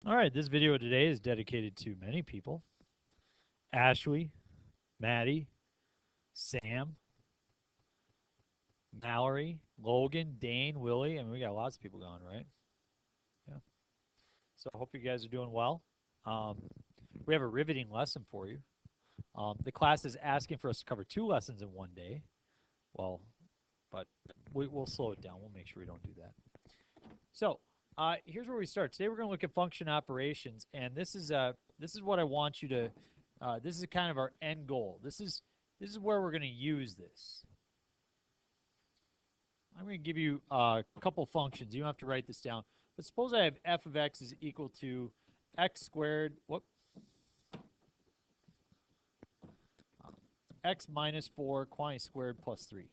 All right, this video today is dedicated to many people. Ashley, Maddie, Sam, Mallory, Logan, Dane, Willie. I mean, we got lots of people going, right? Yeah. So I hope you guys are doing well. Um, we have a riveting lesson for you. The class is asking for us to cover 2 lessons in one day. Well, but we'll slow it down. We'll make sure we don't do that. So here's where we start. Today we're going to look at function operations, and this is what I want you to. This is kind of our end goal. This is where we're going to use this. I'm going to give you a couple functions. You don't have to write this down. But suppose I have f of x is equal to x squared. X minus 4 quantity squared plus 3. Do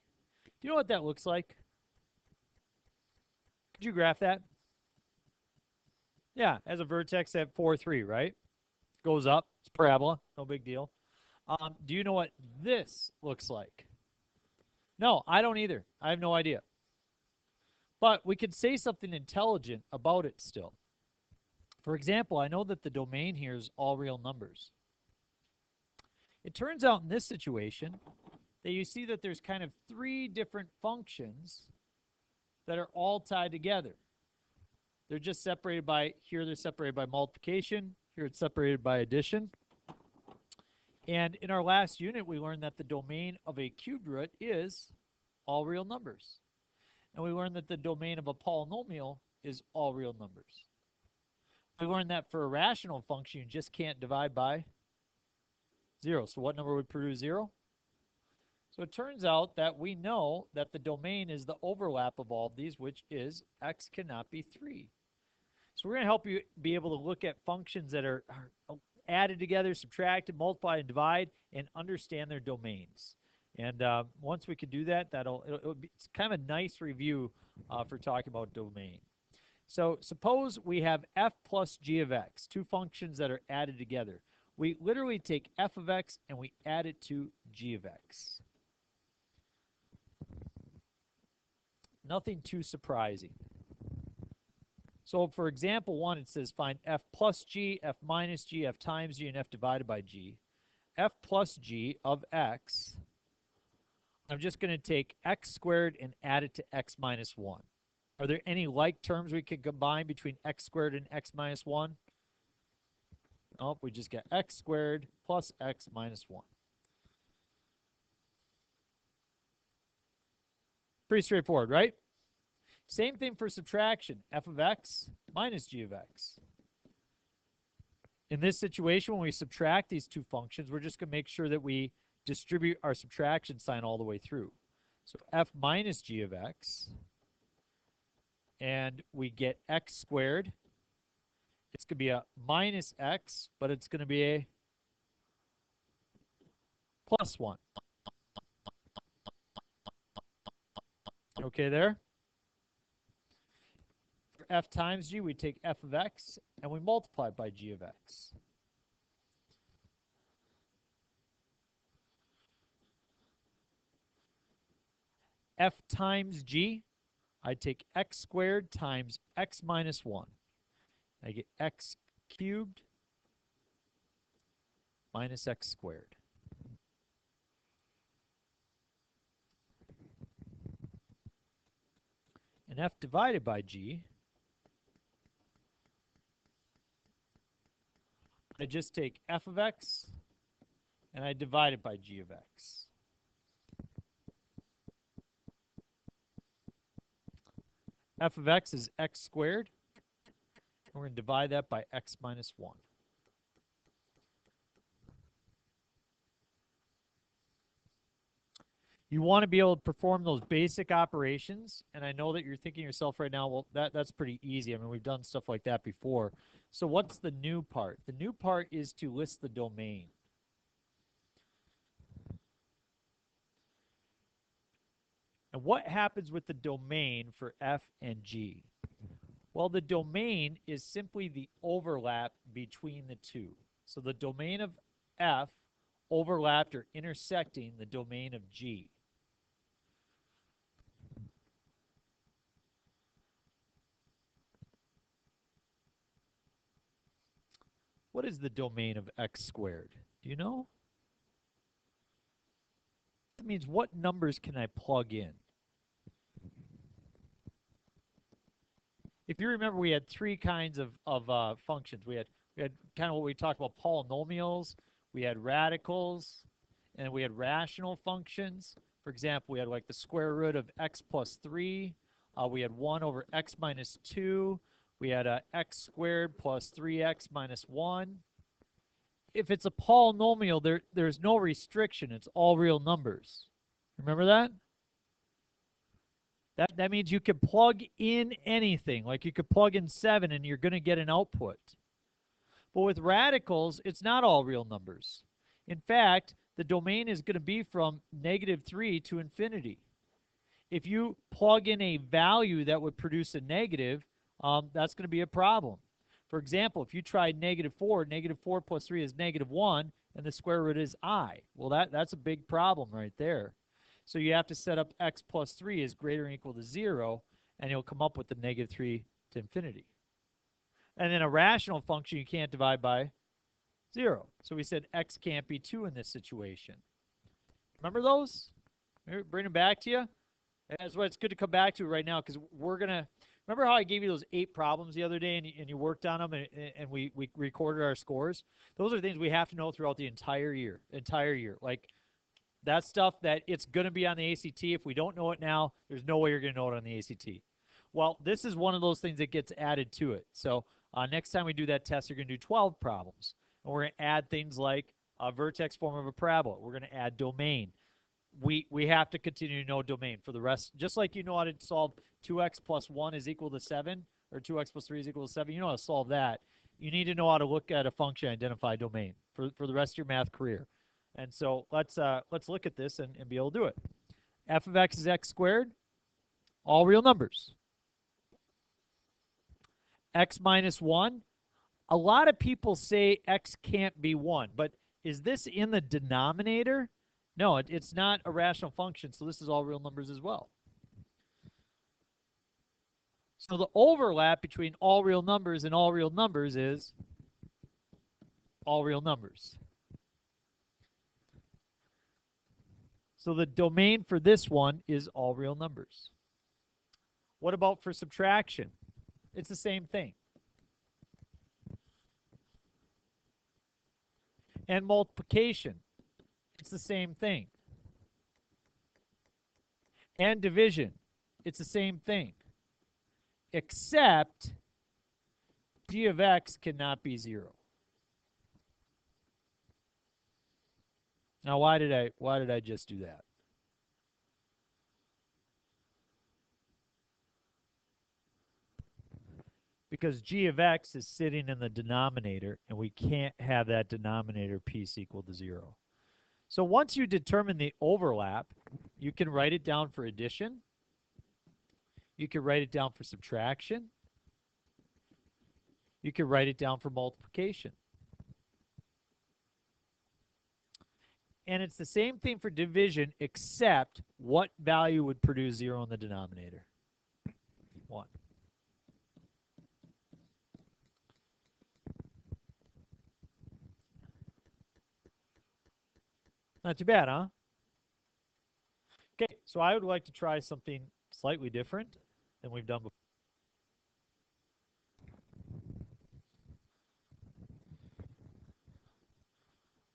you know what that looks like? Could you graph that? Yeah, as a vertex at 4, 3, right? Goes up. It's parabola. No big deal. Do you know what this looks like? No, I don't either. I have no idea. But we could say something intelligent about it still. For example, I know that the domain here is all real numbers. It turns out in this situation that you see that there's kind of 3 different functions that are all tied together. They're just separated by, here they're separated by multiplication, here it's separated by addition. And in our last unit, we learned that the domain of a cubed root is all real numbers. And we learned that the domain of a polynomial is all real numbers. We learned that for a rational function, you just can't divide by 0. So what number would produce 0? So it turns out that we know that the domain is the overlap of all of these, which is x cannot be 3. So we're going to help you be able to look at functions that are added together, subtracted, multiplied, and divide, and understand their domains. And once we can do that, it's kind of a nice review for talking about domain. So suppose we have f plus g of x, 2 functions that are added together. We literally take f of x and we add it to g of x. Nothing too surprising. So for example 1, it says find f plus g, f minus g, f times g, and f divided by g. F plus g of x, I'm just going to take x squared and add it to x minus 1. Are there any like terms we can combine between x squared and x minus 1? Nope, we just get x squared plus x minus 1. Pretty straightforward, right? Same thing for subtraction, f of x minus g of x. In this situation, when we subtract these 2 functions, we're just going to make sure that we distribute our subtraction sign all the way through. So f minus g of x, and we get x squared. It's going to be a minus x, but it's going to be a plus 1. Okay there? For f times g, we take f of x, and we multiply by g of x. F times g, I take x squared times x minus 1. I get x cubed minus x squared. And f divided by g, I just take f of x and I divide it by g of x. F of x is x squared. And we're going to divide that by x minus 1. You want to be able to perform those basic operations, and I know that you're thinking to yourself right now, well, that's pretty easy. I mean, we've done stuff like that before. So what's the new part? The new part is to list the domain. And what happens with the domain for f and g? Well, the domain is simply the overlap between the two. So the domain of f overlapped or intersecting the domain of g. What is the domain of x squared? Do you know? That means what numbers can I plug in? If you remember, we had three kinds of functions. We had kind of what we talked about, polynomials. We had radicals, and we had rational functions. For example, we had like the square root of x plus 3. We had 1 over x minus 2. We had x squared plus 3x minus 1. If it's a polynomial, there's no restriction. It's all real numbers. Remember that? That means you can plug in anything. Like you could plug in 7 and you're going to get an output. But with radicals, it's not all real numbers. In fact, the domain is going to be from -3 to infinity. If you plug in a value that would produce a negative, that's going to be a problem. For example, if you tried -4, -4 plus 3 is -1, and the square root is I. Well, that's a big problem right there. So you have to set up x plus 3 is greater than or equal to 0, and you'll come up with the -3 to infinity. And then a rational function you can't divide by 0. So we said x can't be 2 in this situation. Remember those? Bring them back to you? That's what it's good to come back to right now, because we're going to – remember how I gave you those 8 problems the other day and you worked on them and we recorded our scores? Those are things we have to know throughout the entire year. Like – that's stuff that it's going to be on the ACT. If we don't know it now, there's no way you're going to know it on the ACT. Well, this is one of those things that gets added to it. So next time we do that test, you're going to do 12 problems. And we're going to add things like a vertex form of a parabola. We're going to add domain. We have to continue to know domain for the rest. Just like you know how to solve 2x plus 1 is equal to 7, or 2x plus 3 is equal to 7, you know how to solve that. You need to know how to look at a function and identify domain for the rest of your math career. And so let's look at this and be able to do it. F of x is x squared, all real numbers. X minus 1, a lot of people say x can't be 1, but is this in the denominator? No, it's not a rational function, so this is all real numbers as well. So the overlap between all real numbers and all real numbers is all real numbers. So the domain for this one is all real numbers. What about for subtraction? It's the same thing. And multiplication, it's the same thing. And division, it's the same thing. Except g of x cannot be 0. Now, why did I just do that? Because g of x is sitting in the denominator, and we can't have that denominator piece equal to 0. So once you determine the overlap, you can write it down for addition. You can write it down for subtraction. You can write it down for multiplication. And it's the same thing for division, except what value would produce 0 in the denominator? 1. Not too bad, huh? Okay, so I would like to try something slightly different than we've done before.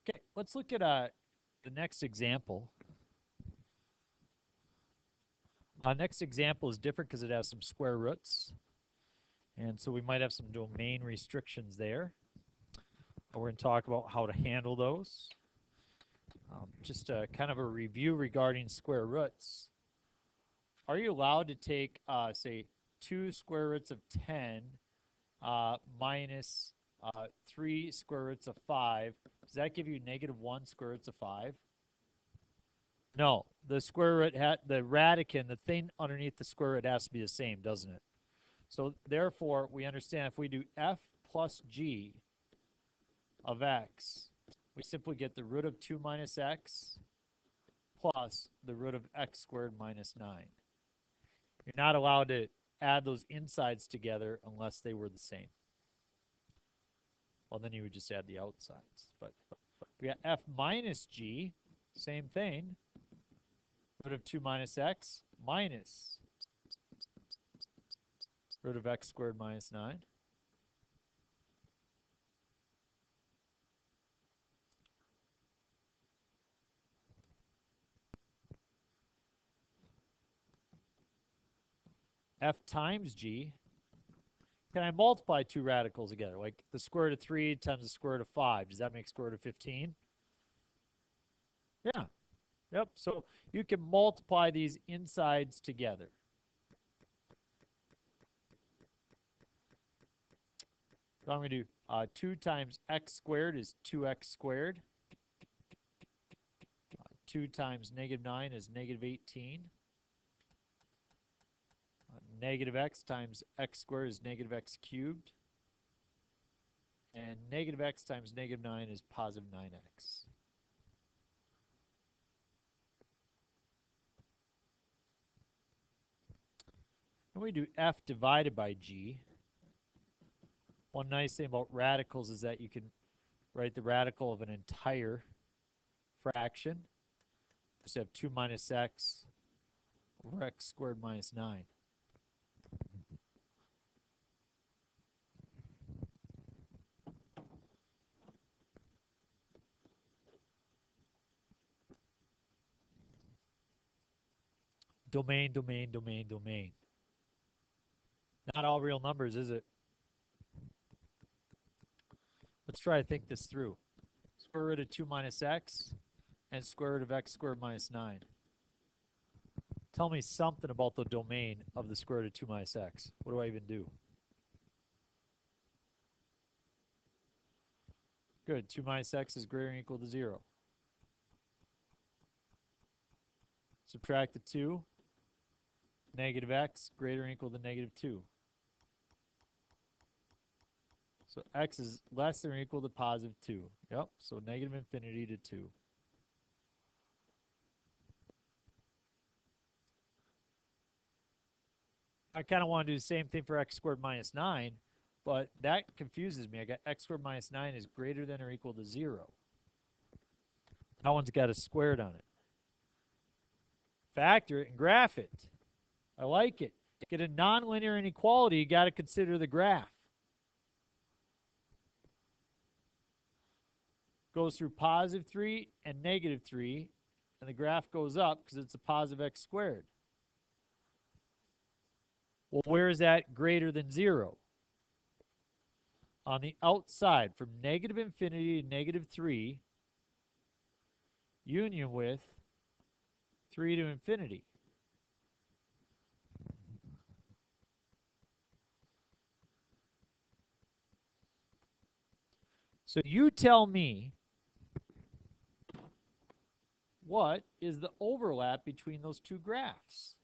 Okay, let's look at the next example. Our next example is different because it has some square roots. And so we might have some domain restrictions there. We're going to talk about how to handle those. Just kind of a review regarding square roots. Are you allowed to take, say, 2 square roots of 10 minus 3 square roots of 5? Does that give you -1 square roots of 5? No, the square root, the radicand, the thing underneath the square root has to be the same, doesn't it? So therefore, we understand if we do f plus g of x, we simply get the root of 2 minus x plus the root of x squared minus 9. You're not allowed to add those insides together unless they were the same. Well, then you would just add the outsides. But we got f minus g, same thing. Root of 2 minus x minus root of x squared minus 9. F times g. Can I multiply two radicals together? Like the square root of 3 times the square root of 5. Does that make square root of 15? Yeah. Yep. So you can multiply these insides together. So I'm going to do 2 times x squared is 2x squared. 2 times negative 9 is negative 18. Negative x times x squared is negative x cubed. And negative x times negative 9 is positive 9x. And we do f divided by g. One nice thing about radicals is that you can write the radical of an entire fraction. Just have 2 minus x over x squared minus 9. Domain, domain, domain, domain. Not all real numbers, is it? Let's try to think this through. Square root of 2 minus x and square root of x squared minus 9. Tell me something about the domain of the square root of 2 minus x. What do I even do? Good. 2 minus x is greater than or equal to 0. Subtract the 2. Negative x greater than or equal to negative 2. So x is less than or equal to positive 2. Yep, so negative infinity to 2. I kind of want to do the same thing for x squared minus 9, but that confuses me. I got x squared minus 9 is greater than or equal to 0. That one's got a squared on it. Factor it and graph it. I like it. To get a nonlinear inequality, you got to consider the graph. Goes through positive 3 and negative 3, and the graph goes up because it's a positive x squared. Well, where is that greater than 0? On the outside, from negative infinity to negative 3, union with 3 to infinity. So you tell me, what is the overlap between those two graphs?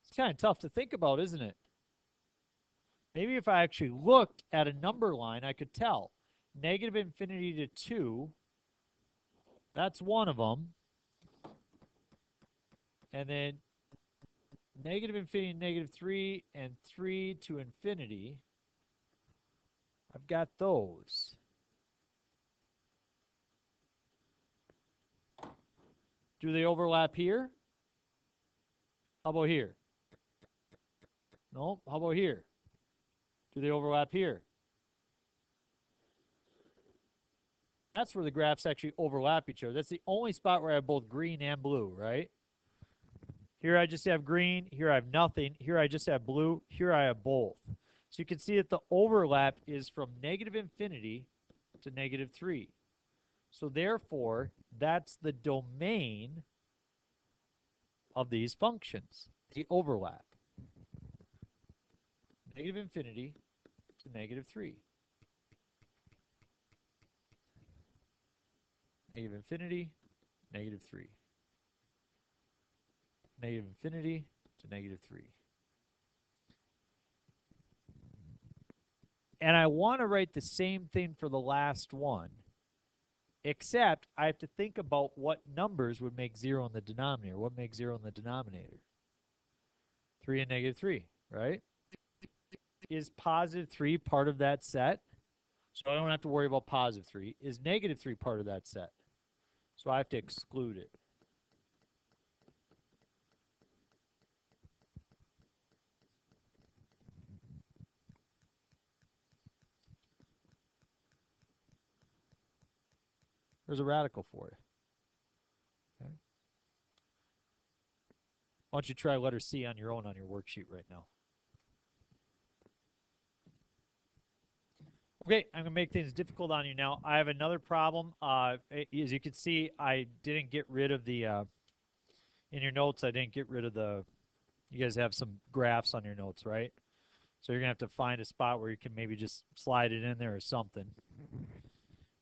It's kind of tough to think about, isn't it? Maybe if I actually looked at a number line, I could tell. Negative infinity to 2, that's one of them. And then negative infinity to negative 3 and 3 to infinity. I've got those. Do they overlap here? How about here? No. How about here? Do they overlap here? That's where the graphs actually overlap each other. That's the only spot where I have both green and blue, right? Here I just have green. Here I have nothing. Here I just have blue. Here I have both. So you can see that the overlap is from negative infinity to negative 3. So therefore, that's the domain of these functions, the overlap. Negative infinity to negative 3. Negative infinity, negative 3. Negative infinity to negative 3. And I want to write the same thing for the last one, except I have to think about what numbers would make 0 in the denominator. What makes 0 in the denominator? 3 and negative 3, right? Is positive 3 part of that set? So I don't have to worry about positive 3. Is negative 3 part of that set? So I have to exclude it. There's a radical for it. Okay. Why don't you try letter C on your own on your worksheet right now? Okay, I'm going to make things difficult on you now. I have another problem. As you can see, I didn't get rid of the, in your notes, I didn't get rid of the, you guys have some graphs on your notes, right? So you're going to have to find a spot where you can maybe just slide it in there or something.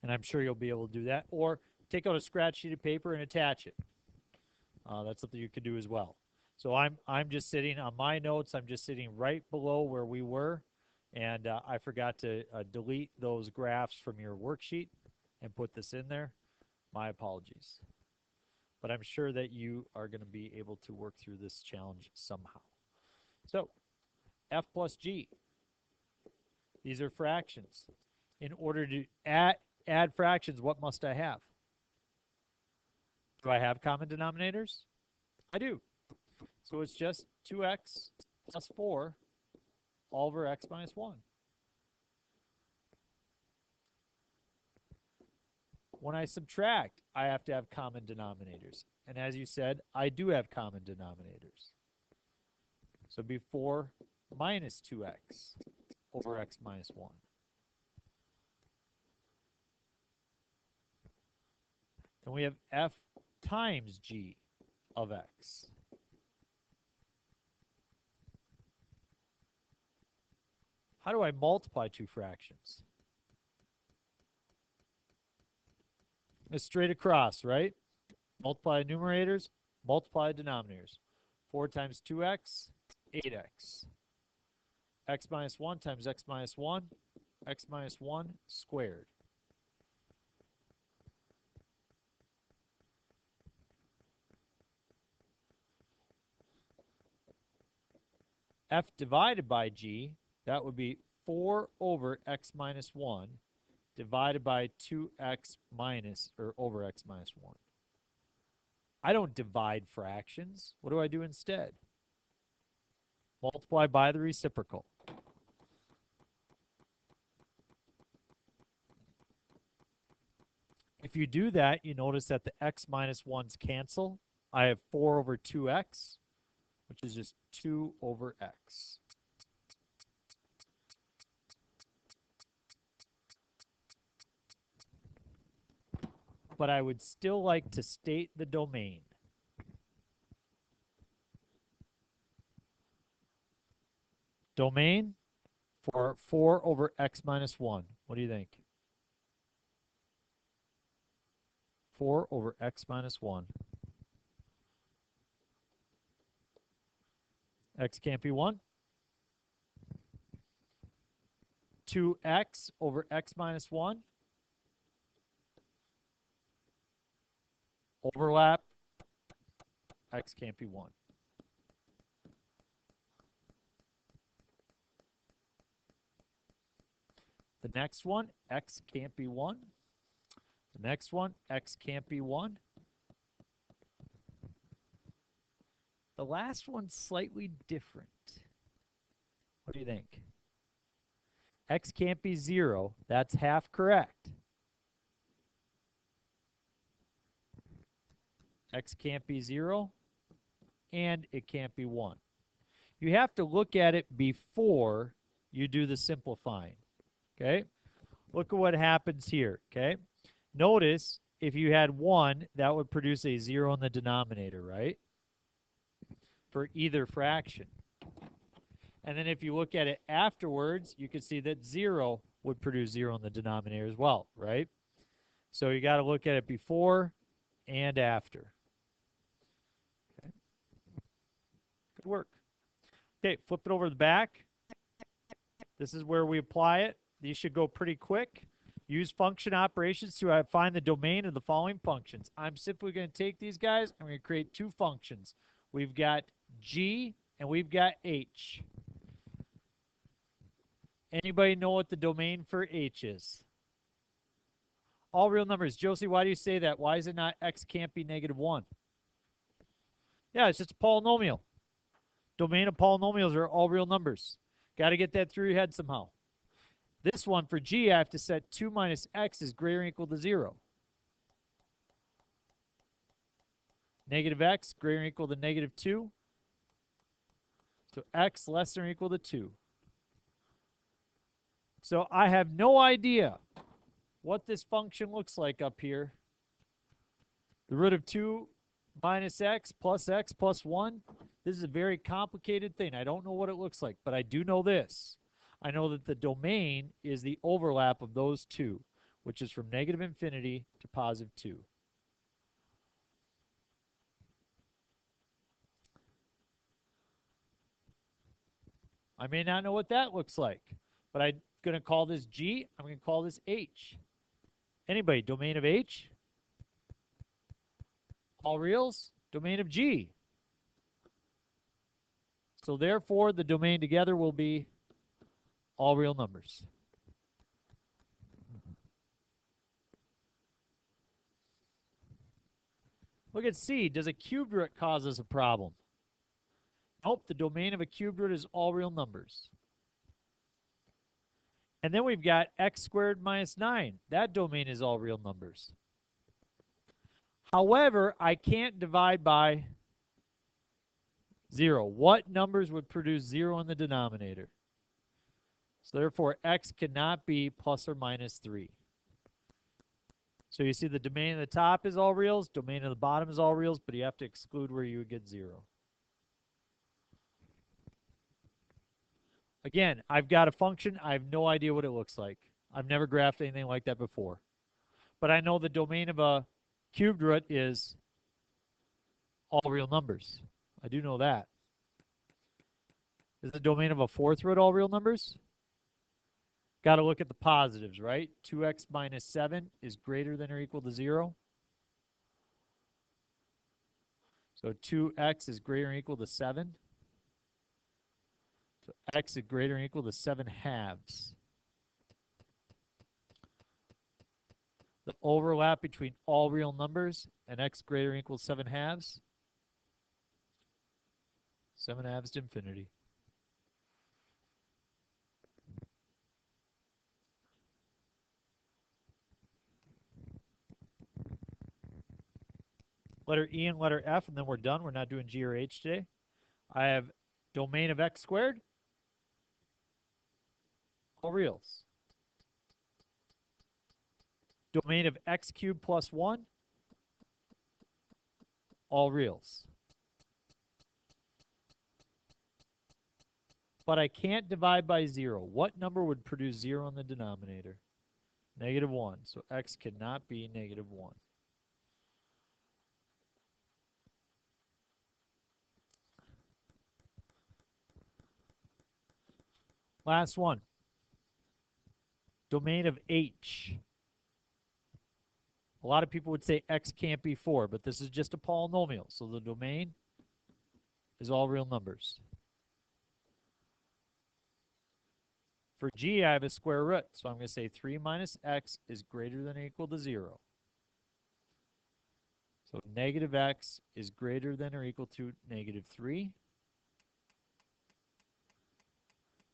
And I'm sure you'll be able to do that. Or take out a scratch sheet of paper and attach it. That's something you could do as well. So I'm just sitting on my notes. I'm just sitting right below where we were. And I forgot to delete those graphs from your worksheet and put this in there. My apologies. But I'm sure that you are going to be able to work through this challenge somehow. So f plus g. These are fractions. In order to add fractions, what must I have? Do I have common denominators? I do. So it's just 2x plus 4 all over x minus 1. When I subtract, I have to have common denominators. And as you said, I do have common denominators. So it'd be 4 minus 2x over x minus 1. And we have f times g of x. How do I multiply two fractions? It's straight across, right? Multiply numerators, multiply denominators. 4 times 2x, 8x. X minus 1 times x minus 1, x minus 1 squared. F divided by g, that would be 4 over x minus 1 divided by 2x minus, or over x minus 1. I don't divide fractions. What do I do instead? Multiply by the reciprocal. If you do that, you notice that the x minus 1's cancel. I have 4 over 2x, which is just 2 over x. But I would still like to state the domain. Domain for 4 over x minus 1. What do you think? 4 over x minus 1. X can't be 1. 2x over x minus 1. Overlap. X can't be 1. The next one, x can't be 1. The next one, x can't be 1. The last one's slightly different. What do you think? X can't be 0. That's half correct. X can't be 0, and it can't be 1. You have to look at it before you do the simplifying. Okay? Look at what happens here. Okay? Notice if you had 1, that would produce a 0 in the denominator, right? For either fraction. And then if you look at it afterwards, you can see that 0 would produce 0 in the denominator as well, right? So you got to look at it before and after. Okay. Good work. Okay, flip it over the back. This is where we apply it. These should go pretty quick. Use function operations to find the domain of the following functions. I'm simply going to take these guys. I'm going to create two functions. We've got g and we've got h. Anybody know what the domain for h is? All real numbers. Josie, why do you say that? Why is it not x can't be -1? Yeah, it's just a polynomial. Domain of polynomials are all real numbers. Got to get that through your head somehow. This one, for g, I have to set 2 minus x is greater than or equal to 0. Negative x greater than or equal to -2. So x less than or equal to 2. So I have no idea what this function looks like up here. The root of 2 minus x plus 1. This is a very complicated thing. I don't know what it looks like, but I do know this. I know that the domain is the overlap of those two, which is from -infinity to +2. I may not know what that looks like, but I'm going to call this G. I'm going to call this H. Anybody, domain of H? All reals? Domain of G. So therefore, the domain together will be all real numbers. Look at C. Does a cubed root cause us a problem? Nope, the domain of a cubed root is all real numbers. And then we've got x squared minus 9. That domain is all real numbers. However, I can't divide by 0. What numbers would produce 0 in the denominator? So therefore, x cannot be plus or minus 3. So you see the domain at the top is all reals, domain at the bottom is all reals, but you have to exclude where you would get 0. Again, I've got a function. I have no idea what it looks like. I've never graphed anything like that before. But I know the domain of a cubed root is all real numbers. I do know that. Is the domain of a fourth root all real numbers? Got to look at the positives, right? 2x minus 7 is greater than or equal to 0. So 2x is greater than or equal to 7. So x is greater than or equal to 7 halves. The overlap between all real numbers and x greater than or equal to 7 halves. 7 halves to infinity. Letter E and letter F, and then we're done. We're not doing G or H today. I have domain of x squared, all reals. Domain of x cubed plus 1, all reals. But I can't divide by 0. What number would produce 0 in the denominator? -1. So x cannot be -1. Last one. Domain of h. A lot of people would say x can't be 4, but this is just a polynomial. So the domain is all real numbers. For g, I have a square root. So I'm going to say 3 minus x is greater than or equal to 0. So negative x is greater than or equal to -3.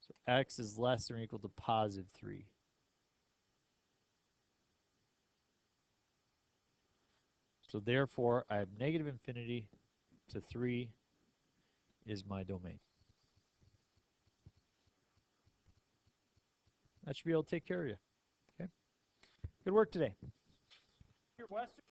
So x is less than or equal to +3. So therefore, I have -infinity to 3 is my domain. That should be able to take care of you. Okay. Good work today.